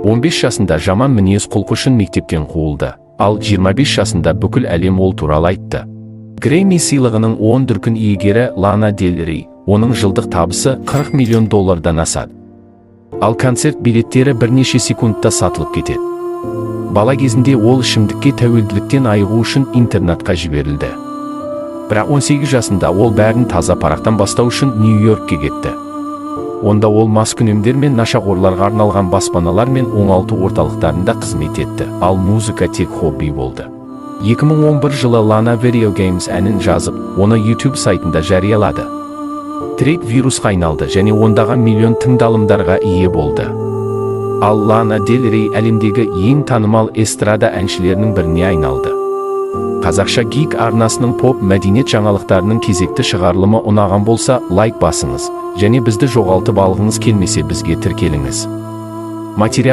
15 жасында жаман мінез құлқы үшін мектептен қуылды, ал 25 жасында бүкіл әлем ол туралы айтты. Грэмми сыйлығының 10 дүркін иегері Лана Дель Рей, оның жылдық табысы $40 миллион асады. Ал концерт билеттері бірнеше секундта сатылып кетеді. Бала кезінде ол ішімдікке тәуелділіктен айығу үшін интернатқа жіберілді. Бірақ 18 жасында ол бәрін таза парақтан бастау үшін Нью-Йоркке кетті. Онда ол маскүнемдер мен нашақорларға арналған баспаналар мен оңалту орталықтарында қызмет етті, ал музыка тек хобби болды. 2011 жылы Lana Video Games әнін жазып, оны YouTube сайтында жариялады. Трек вирусқа айналды және ондаған миллион тыңдалымдарға ие болды. Ал Lana Del Rey әлемдегі ең танымал эстрада әншілерінің біріне айналды. Қазақша Geek арнасының поп мәдениет жаңалықтарының кезекті шығарылымы ұнаған болса, лайк басыңыз, және бізді жоғалтып алғыңыз келмесе бізге тіркеліңіз.